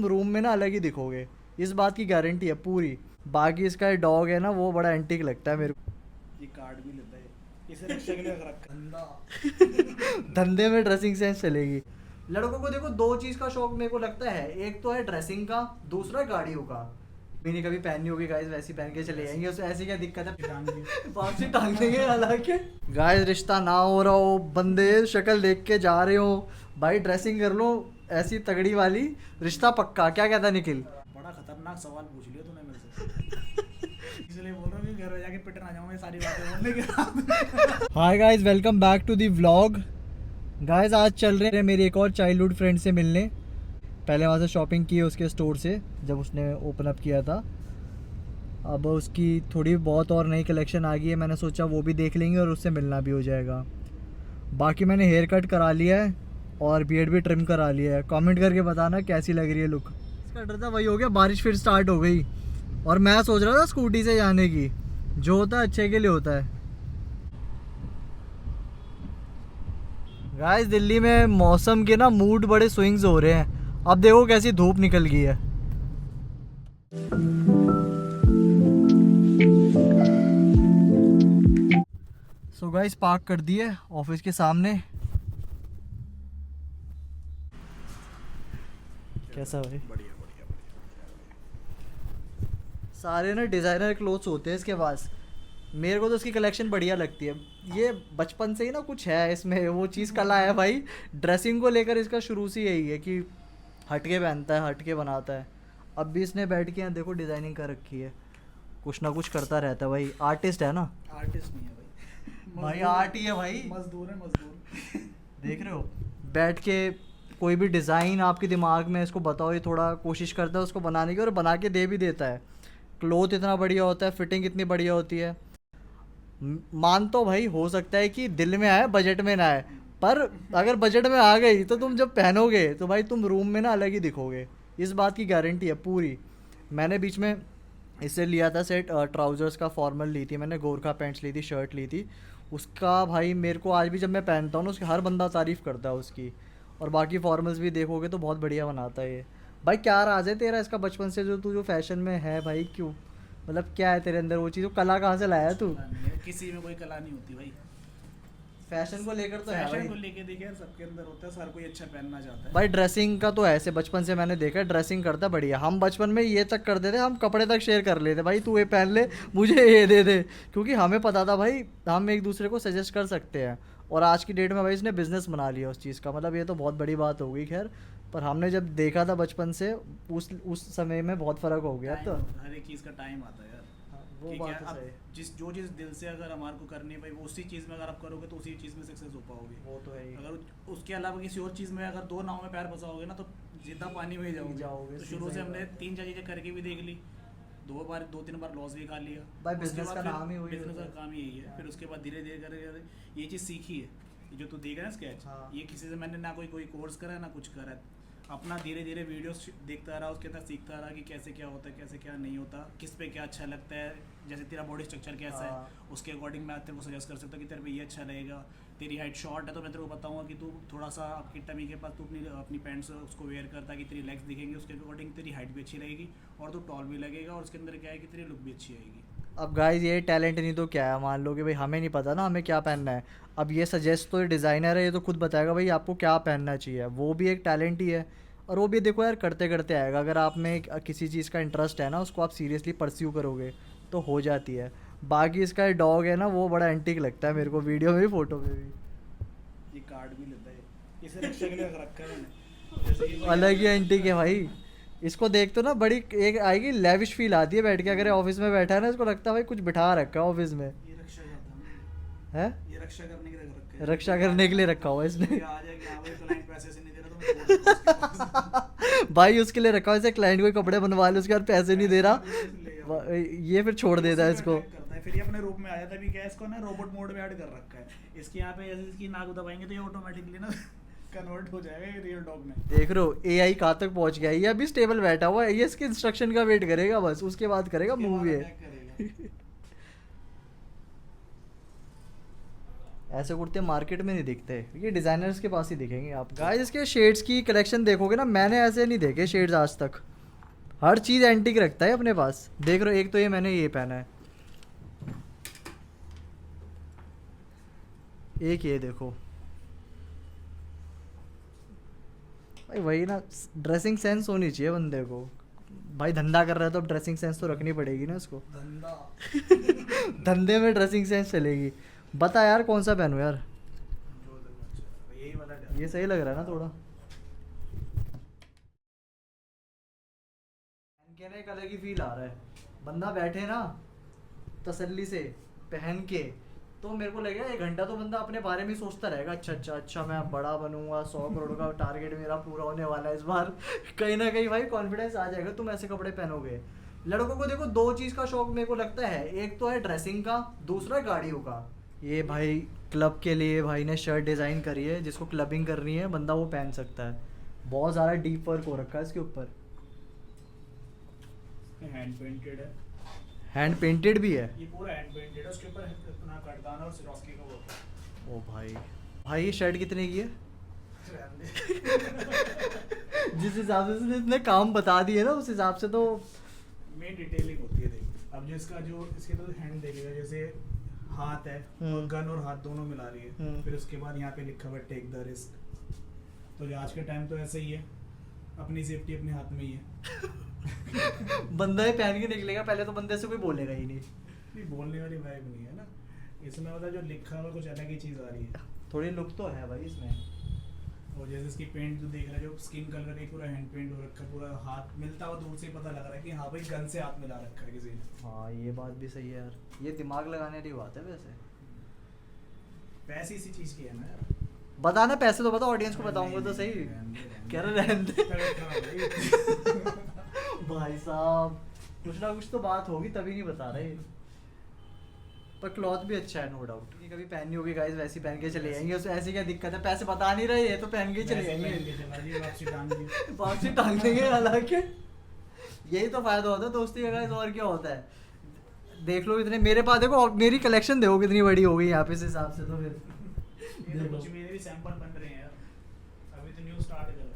तुम रूम में ना अलग ही दिखोगे, इस बात की गारंटी है पूरी। बाकी इसका डॉग है ना, वो बड़ा एंटीक लगता है मेरे ये कार्ड भी लेता है, इसे रक्षा के लिए रख रखा है। को। धंधे में ड्रेसिंग सेंस चलेगी। लड़कों को देखो दो चीज़ का शौक मेरे को लगता है, एक तो है ड्रेसिंग का, दूसरा गाड़ियों का। मैंने कभी पहनी होगी गाइस, वैसी पहन के चले जाएंगे, उससे ऐसी क्या दिक्कत है। टांग के वापसी टांग देंगे हालांकि। गाइस रिश्ता ना हो रहा हो, बंदे शक्ल देख के जा रहे हो, भाई ड्रेसिंग कर लो ऐसी तगड़ी वाली, रिश्ता पक्का। क्या कहता है निखिल? बड़ा खतरनाक सवाल पूछ लिया तूने मेरे से। इसलिए बोल रहा हूँ कि घर में जाके पिट ना जाऊँ मैं सारी बातें बोलने के बाद। Hi guys, welcome back to the vlog. Guys आज चल रहे हैं मेरी एक और चाइल्डहुड फ्रेंड से मिलने। पहले वहाँ से शॉपिंग की उसके स्टोर से जब उसने ओपन अप किया था। अब उसकी थोड़ी बहुत और नई कलेक्शन आ गई है, मैंने सोचा वो भी देख लेंगे और उससे मिलना भी हो जाएगा। बाकी मैंने हेयर कट करा लिया है और बियर्ड भी ट्रिम करा लिया है। कमेंट करके बताना कैसी लग रही है लुक। इसका डर था वही हो गया, बारिश फिर स्टार्ट हो गई और मैं सोच रहा था स्कूटी से जाने की। जो होता है अच्छे के लिए होता है। गाइस दिल्ली में मौसम के ना मूड बड़े स्विंग्स हो रहे हैं। अब देखो कैसी धूप निकल गई है। सो गाइस पार्क कर दिए ऑफिस के सामने। कैसा भाई? बढ़िया बढ़िया बढ़िया। सारे ना डिज़ाइनर क्लोथ्स होते हैं इसके पास। मेरे को तो इसकी कलेक्शन बढ़िया लगती है। ये बचपन से ही ना कुछ है इसमें, वो चीज़ कला है भाई। ड्रेसिंग को लेकर इसका शुरू से यही है कि हटके पहनता है, हटके बनाता है। अब भी इसने बैठ के यहाँ देखो डिज़ाइनिंग कर रखी है, कुछ ना कुछ करता रहता है भाई। आर्टिस्ट है ना आर्टिस्ट नहीं है भाई, भाई, मजदूर आर्ट ही है भाई। मजदूर है मजदूर। देख रहे हो, बैठ के कोई भी डिज़ाइन आपके दिमाग में इसको बताओ, ये थोड़ा कोशिश करता है उसको बनाने की और बना के दे भी देता है। क्लोथ इतना बढ़िया होता है, फिटिंग इतनी बढ़िया होती है। मान तो भाई हो सकता है कि दिल में आए बजट में ना आए, पर अगर बजट में आ गई तो तुम जब पहनोगे तो भाई तुम रूम में ना अलग ही दिखोगे, इस बात की गारंटी है पूरी। मैंने बीच में इससे लिया था सेट, ट्राउज़र्स का फॉर्मल ली थी मैंने, गोरखा पैंट्स ली थी, शर्ट ली थी। उसका भाई मेरे को आज भी जब मैं पहनता हूँ ना, उसकी हर बंदा तारीफ़ करता है उसकी। और बाकी फॉर्मल्स भी देखोगे तो बहुत बढ़िया बनाता है ये। भाई क्या राज है तेरा इसका बचपन से, जो तू जो फैशन में है भाई, क्यों? मतलब क्या है तेरे अंदर वो चीज़, वो कला कहाँ से लाया है तू? कला नहीं है, किसी में कोई कला नहीं होती भाई। फैशन को लेकर तो है फैशन भाई। को लेके देखे यार, सबके अंदर होता है, हर कोई अच्छा पहनना चाहता है। भाई ड्रेसिंग का तो ऐसे बचपन से मैंने देखा है, ड्रेसिंग करता बढ़िया। हम बचपन में ये तक करते थे, हम कपड़े तक शेयर कर लेते भाई, तू ये पहन ले, मुझे ये दे दे। क्योंकि हमें पता था भाई हम एक दूसरे को सजेस्ट कर सकते हैं। और आज की डेट में भाई इसने बिजनेस बना लिया उस चीज़ का, मतलब ये तो बहुत बड़ी बात हो गई खैर। पर हमने जब देखा था बचपन से, उस समय में बहुत फ़र्क हो गया। तो टाइम, हर एक चीज़ का टाइम आता है यार। हाँ, वो कि क्या बात तो अब सही। जो चीज़ दिल से अगर हमारे को करनी है भाई, वो उसी चीज़ में अगर आप करोगे तो उसी चीज़ में सक्सेस हो पाओगे। वो तो है ही। अगर उसके अलावा किसी और चीज़ में अगर दो नाव में पैर फंसाओगे ना, तो जितना पानी में ही जाओगे। तो शुरू से हमने तीन चार चीज़ें करके भी देख ली, दो तीन बार लॉस भी खा लिया। भाई उसके बिजनेस बाद का फिर नाम ही वही बिजनेस होता का है। काम ही यही है। फिर उसके बाद धीरे धीरे करके ये चीज़ सीखी है। ये जो तू देख रहा है स्केच, हाँ। ये किसी से मैंने ना कोई कोर्स करा है ना कुछ करा है। अपना धीरे धीरे वीडियोस देखता रहा, उसके अंदर सीखता रहा कि कैसे क्या होता है, कैसे क्या नहीं होता, किस पे क्या अच्छा लगता है। जैसे तेरा बॉडी स्ट्रक्चर कैसा हाँ। है, उसके अकॉर्डिंग मैं तेरे को सजेस्ट कर सकता हूँ कि तेरे पे ये अच्छा रहेगा। तेरी हाइट शॉर्ट है तो मैं तेरे को बताऊंगा कि तू थोड़ा सा आपकी टमी के पास तू अपनी पैंट्स उसको वेयर कर, ताकि तेरी लेग्स दिखेंगे, उसके अकॉर्डिंग तेरी हाइट भी अच्छी रहेगी और तू टॉल भी लगेगा, और उसके अंदर क्या है कि तेरी लुक भी अच्छी आएगी। अब गाइस ये टैलेंट नहीं तो क्या है, मान लो कि भाई हमें नहीं पता ना हमें क्या पहनना है। अब ये सजेस्ट तो ये डिज़ाइनर है, ये तो खुद बताएगा भाई आपको क्या पहनना चाहिए। वो भी एक टैलेंट ही है। और वो भी देखो यार करते करते आएगा। अगर आप में किसी चीज़ का इंटरेस्ट है ना, उसको आप सीरियसली परस्यू करोगे तो हो जाती है। बाकी इसका डॉग है ना, वो बड़ा एंटीक लगता है मेरे को, वीडियो में भी फ़ोटो में भी। ये कार्ड भी लेता है, इसे रक्षा के लिए रख रखा है मैंने। जैसे कि कोई अलग ही एंटीक है भाई। इसको देख तो ना बड़ी एक आएगी लेविश फील आती है बैठ के। अगर ऑफिस में बैठा है ना, इसको लगता है भाई कुछ बिठा रखा है ऑफिस में। ये रक्षा करता है है ना, ये रक्षा करने के लिए रख रखा है। रक्षा करने के लिए रखा हुआ है इसने। ये आ जाएगा, हाँ भाई क्लाइंट पैसे से नहीं दे रहा तो मैं छोड़ देता हूँ उसके पास। भाई उसके लिए रखा हुआ है, जैसे क्लाइंट को कपड़े बनवा ले, उसके बाद पैसे नहीं दे रहा, ले जाओ। ये फिर छोड़ देता है उसी इसको। में attack करता है। फिर ये अपने रूप में आ जाता है। अभी क्या है, इसको ना रोबोट मोड में ऐड कर रखा है। इसके यहाँ पे जैसे इसकी नाक दबाएंगे तो ये ऑटोमेटिकली ना कन्वर्ट हो जाएगा ये रियल डॉग में। देख रहे हो एआई कहाँ तक पहुंच गया है। ये अभी स्टेबल बैठा हुआ है, ये इसके इंस्ट्रक्शन का वेट करेगा बस, उसके बाद करेगा उसके बाद मूव ये। attack करेगा। ऐसे कुर्ते मार्केट में नहीं दिखते, ये डिज़ाइनर्स के पास ही दिखेंगे आप। गाइस इसके शेड्स की कलेक्शन देखोगे ना, मैंने ऐसे नहीं देखे शेड्स आज तक। हर चीज़ एंटीक रखता है अपने पास। देख रहे हो, एक तो ये मैंने ये पहना है, एक ये देखो भाई। वही ना, ड्रेसिंग सेंस होनी चाहिए बंदे को। भाई धंधा कर रहा है तो अब ड्रेसिंग सेंस तो रखनी पड़ेगी ना उसको। धंधा धंधे में ड्रेसिंग सेंस चलेगी। बता यार कौन सा पहनूं यार, जो अच्छा यही वाला ये सही लग रहा है ना थोड़ा। पहन के ना एक अलग ही फील आ रहा है। बंदा बैठे ना तसल्ली से पहन के, तो मेरे को लगेगा 1 घंटा तो बंदा अपने बारे में ही सोचता रहेगा। अच्छा अच्छा अच्छा, मैं बड़ा बनूंगा, 100 करोड़ का टारगेट मेरा पूरा होने वाला है इस बार। कहीं ना कहीं भाई कॉन्फिडेंस आ जाएगा तुम ऐसे कपड़े पहनोगे। लड़कों को देखो 2 चीज़ का शौक मेरे को लगता है, एक तो है ड्रेसिंग का, दूसरा गाड़ियों का। ये भाई क्लब के लिए भाई ने शर्ट डिज़ाइन करी है, जिसको क्लबिंग करनी है बंदा वो पहन सकता है। बहुत ज़्यादा डीप वर्क हो रखा है इसके ऊपर। हैंड पेंटेड है, हैंड पेंटेड भी है। ये पूरा हैंड पेंटेड है, उसके ऊपर अपना कटदाना और सिरोस्की का वो ओ भाई, भाई ये शर्ट कितने की है? जिस हिसाब से इसने इतने काम बता दिए ना, उस हिसाब से तो मेन डिटेलिंग होती है। देख अब जो इसका जो इसके तो हैंड देखेगा, जैसे हाथ है और गन और हाथ दोनों मिला रही है, फिर उसके बाद यहाँ पे लिखा हुआ टेक द रिस्क। तो जो आज के टाइम तो ऐसे ही है, अपनी सेफ्टी अपने हाथ में ही है। बंदा ही पहन के निकलेगा, पहले तो बंदे से कोई बोलेगा ही नहीं। नहीं बोलने वाली वाइब नहीं है ना इसमें, मतलब जो लिखा हुआ कुछ अलग ही चीज़ आ रही है। थोड़ी लुक तो है भाई इसमें। और जैसे इसकी पेंट जो देख रहा है, जो स्किन कलर है पूरा हैंड पेंट हो रखा है, पूरा हाथ मिलता हुआ दूर से ही पता लग रहा है कि हाँ भाई गन से हाथ मिला रखा है किसी ने। हाँ ये बात भी सही है यार, ये दिमाग लगाने वाली बात है वैसे। पैसे इसी चीज़ की है ना यार। बताना, पैसे तो बता, ऑडियंस को बताऊंगा तो सही। कह रहे रहने दे। भाई साहब कुछ ना कुछ तो बात होगी तभी नहीं बता रहे। पर क्लॉथ भी अच्छा है नो डाउट। ये कभी पहननी होगी गाइस, वैसी पहन के चले जाएंगे, उसमें ऐसी क्या दिक्कत है? पैसे बता नहीं रहे, ये तो पहन के ही चले जाएंगे। वापसी टांग देंगे। हालांकि यही तो फायदा होता है दोस्ती का गाइस, और क्या होता है। देख लो इतने मेरे पास, देखो मेरी कलेक्शन देखो कितनी बड़ी हो गई यहाँ पे इस हिसाब से। तो फिर ये तो कुछ मेरे भी सैंपल बन रहे हैं यार, अभी तो न्यू स्टार्ट कर रहा है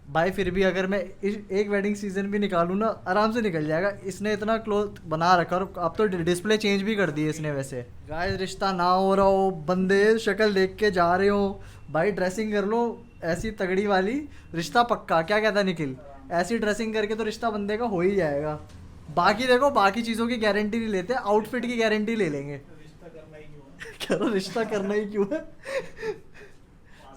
भाई। फिर भी अगर मैं एक वेडिंग सीजन भी निकालूँ ना, आराम से निकल जाएगा। इसने इतना क्लोथ बना रखा, और अब तो डिस्प्ले चेंज भी कर दी है इसने वैसे। गाइस रिश्ता ना हो रहा हो, बंदे शक्ल देख के जा रहे हो, भाई ड्रेसिंग कर लो ऐसी तगड़ी वाली, रिश्ता पक्का। क्या कहता है निखिल? ऐसी ड्रेसिंग करके तो रिश्ता बंदे का हो ही जाएगा। बाकी देखो, बाकी चीज़ों की गारंटी नहीं लेते, आउटफिट की गारंटी ले लेंगे। रिश्ता करना ही क्यों है? कह रहा रिश्ता करना ही क्यों है।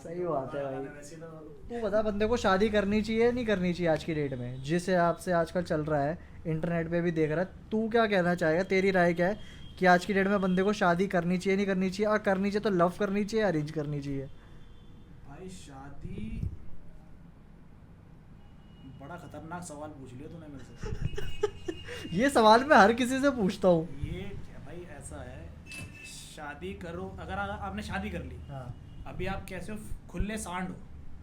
सही बात है भाई। वैसे तो तू बता, बंदे को शादी करनी चाहिए नहीं करनी चाहिए आज की डेट में, जिस हिसाब से आजकल चल रहा है, इंटरनेट पे भी देख रहा है। तू क्या कहना चाहेगा, तेरी राय क्या है कि आज की डेट में बंदे को शादी करनी चाहिए नहीं करनी चाहिए? और करनी चाहिए तो लव करनी चाहिए, अरेंज करनी चाहिए? भाई शादी बड़ा खतरनाक सवाल पूछ लिया तूने मेरे से। ये सवाल मैं हर किसी से पूछता हूँ। ये क्या भाई, ऐसा है शादी करो, अगर आपने शादी कर ली, हाँ अभी आप कैसे हो, खुले सांड हो।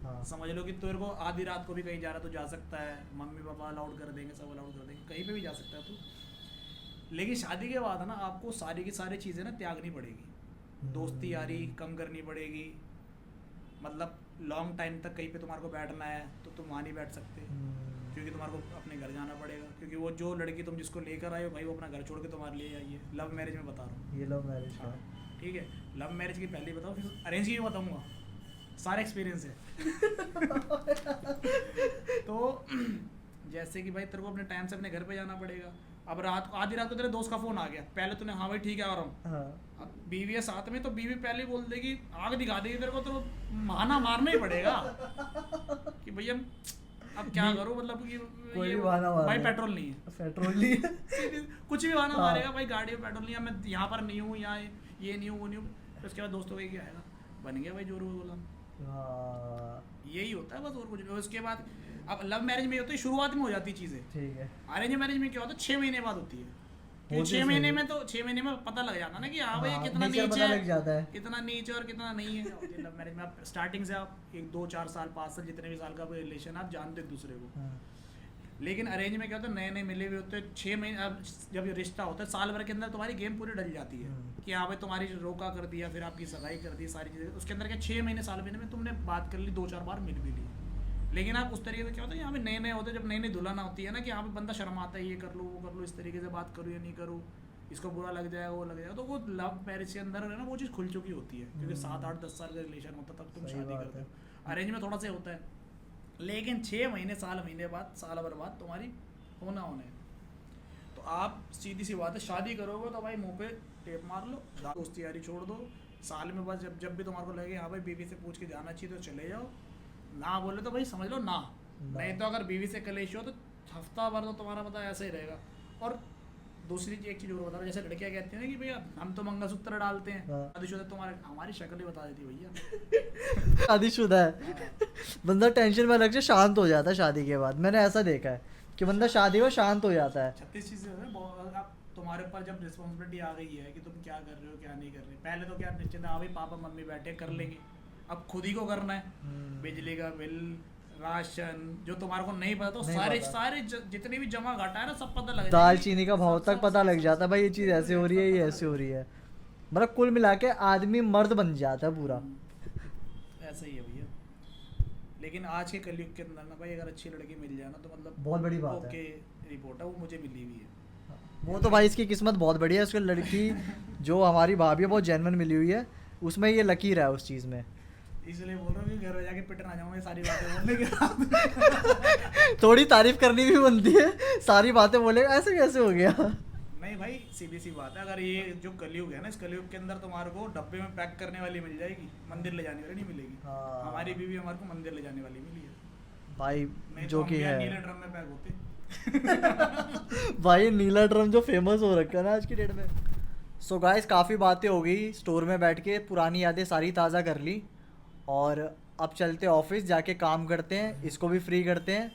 हाँ समझ लो कि तेरे को आधी रात को भी कहीं जा रहा तो जा सकता है, मम्मी पापा अलाउड कर देंगे, सब अलाउड कर देंगे, कहीं पे भी जा सकता है तू। लेकिन शादी के बाद है ना, आपको सारी की सारी चीज़ें ना त्यागनी पड़ेगी। दोस्ती यारी कम करनी पड़ेगी, मतलब लॉन्ग टाइम तक कहीं पे तुम्हारे को बैठना है तो तुम वहाँ नहीं बैठ सकते, क्योंकि तुम्हारे को अपने घर जाना पड़ेगा, क्योंकि वो जो लड़की तुम जिसको लेकर आए हो भाई, वो अपना घर छोड़ के तुम्हारे लिए आई है। लव मैरिज में बता रहा हूँ, ये लव मैरिज का ठीक है। लव मैरिज की पहले बताओ, फिर अरेंज की भी बताऊँगा, सारा एक्सपीरियंस है। तो जैसे कि भाई तेरे को अपने टाइम से अपने घर पे जाना पड़ेगा। अब रात को, आधी रात को तेरे दोस्त का फोन आ गया, पहले तूने हाँ भाई ठीक है आ रहा हूँ। हाँ। अब बीवी है साथ में, तो बीवी पहले ही बोल देगी, आग दिखा देगी तेरे को, तो बहाना मारना ही पड़ेगा कि भैया अब क्या करूँ, मतलब कि कोई ये भी बहाना मार भाई दे। पेट्रोल नहीं है, पेट्रोल नहीं है। कुछ भी बहाना हाँ। मारेगा भाई, गाड़ी में पेट्रोल नहीं है, मैं यहाँ पर नहीं हूँ, यहाँ ये नहीं हूँ वो नहीं हूँ। फिर उसके बाद दोस्तों का क्या आएगा, बन गया भाई जोरू बोला। हाँ यही होता है बस, और कुछ नहीं। उसके बाद अब लव मैरिज में ये होता है शुरुआत में हो जाती चीज़ें, ठीक है। अरेंज मैरिज में क्या होता है 6 महीने बाद होती है। क्योंकि होती 6 सही महीने है। में तो 6 महीने में पता लग जाता ना कि हाँ भाई हाँ, कितना nature नीच पता है, लग जाता है। कितना नीच और कितना नहीं है। लव मैरिज में आप स्टार्टिंग से आप 1 2 4 साल 5 साल जितने भी साल का रिलेशन आप जानते एक दूसरे को। हाँ। लेकिन अरेंज में क्या होता है, नए नए मिले हुए होते हैं, 6 महीने, अब जब ये रिश्ता होता है साल भर के अंदर तुम्हारी गेम पूरी डल जाती है कि हाँ भाई तुम्हारी रोका कर दिया, फिर आपकी सगाई कर दी, सारी चीज़ें उसके अंदर क्या 6 महीने साल महीने में तुमने बात कर ली, 2-4 बार मिल भी ली। लेकिन आप उस तरीके से क्या होता है, यहाँ पे नए नए होते हैं, जब नई नई दुल्हन होती है ना कि यहाँ पे बंदा शर्माता है, ये कर लो वो कर लो, इस तरीके से बात करूँ या नहीं करूँ, इसको बुरा लग जाएगा वो लग जाएगा, तो वो लव मैरिज के अंदर है ना वो चीज़ खुल चुकी होती है, क्योंकि 7-8-10 साल का रिलेशन होता है तब तुम सही शादी बात करते है। हो। अरेंज में थोड़ा सा होता है, लेकिन 6 महीने साल महीने बाद, साल भर बाद तुम्हारी होना होने है। तो आप सीधी सी बात है, शादी करोगे तो भाई मुंह पे टेप मार लो, दोस्ती यारी छोड़ दो, साल में बस जब जब भी तुम्हारे को लगे हाँ भाई बीवी से पूछ के जाना चाहिए तो चले जाओ, ना बोले तो भाई समझ लो ना। नहीं तो अगर बीवी से कलेश हो तो हफ्ता भर तो तुम्हारा मतलब ऐसे ही रहेगा। और दूसरी एक चीज़ और बता रहा हूँ, जैसे लड़कियाँ कहती हैं ना कि भैया हम तो मंगलसूत्र डालते हैं, हाँ। शादीशुदा, तुम्हारे हमारी शक्ल ही बता देती भैया। शादीशुदा है बंदा टेंशन में अलग से शांत हो जाता है शादी के बाद, मैंने ऐसा देखा है कि बंदा शादी में शांत हो जाता है। 36 चीज़ें है अब तुम्हारे ऊपर जब रिस्पॉन्सिबिलिटी आ गई है कि तुम क्या कर रहे हो क्या नहीं कर रहे। पहले तो क्या निश्चिंत, हाँ भाई पापा मम्मी बैठे कर लेंगे, अब खुद ही को करना है। बिजली का बिल, राशन, जो तुम्हारे को नहीं पता तो नहीं सारे पता। सारे जितने भी जमा घाटा है ना सब पता लग दाल जाएगा। चीनी का भाव तक पता लग जाता है भाई, ये चीज़ ऐसे हो रही है, ये ऐसे हो रही है, मतलब कुल मिला के आदमी मर्द बन जाता है पूरा। ऐसा ही है भैया। लेकिन आज के कलयुग के अंदर ना भाई अगर अच्छी लड़की मिल जाए ना तो मतलब बहुत बड़ी बात है। ओके रिपोर्ट है, वो मुझे मिली हुई है। वो तो भाई इसकी किस्मत बहुत बढ़िया है, उसकी लड़की जो हमारी भाभी है बहुत जेन्युइन मिली हुई है, उसमें ये लकीर है उस चीज़ में। इसलिए बोल रहा हूँ कि घर में जाके पिट ना जाऊँ ये सारी बातें बोलने के बाद। थोड़ी तारीफ करनी भी बनती है, सारी बातें बोले ऐसे कैसे हो गया। नहीं भाई सीधी सी बात है, अगर ये जो कलयुग है ना, इस कलयुग के अंदर तुम्हारे को डब्बे में पैक करने वाली मिल जाएगी, मंदिर ले जाने वाली नहीं मिलेगी। हाँ। हमारी बीवी हमारे को मंदिर ले जाने वाली मिली है। भाई नहीं जो तो कि हम है नीले ड्रम में पैक होते। भाई नीला ड्रम जो फेमस हो रखा है ना आज की डेट में। सो गाइस काफ़ी बातें हो गई, स्टोर में बैठ के पुरानी यादें सारी ताज़ा कर ली, और अब चलते ऑफिस जाके काम करते हैं, इसको भी फ्री करते हैं,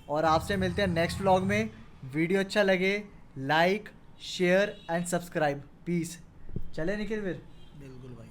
और आपसे मिलते हैं नेक्स्ट व्लॉग में। वीडियो अच्छा लगे like share and subscribe, peace. चले निखिल फिर। बिल्कुल भाई।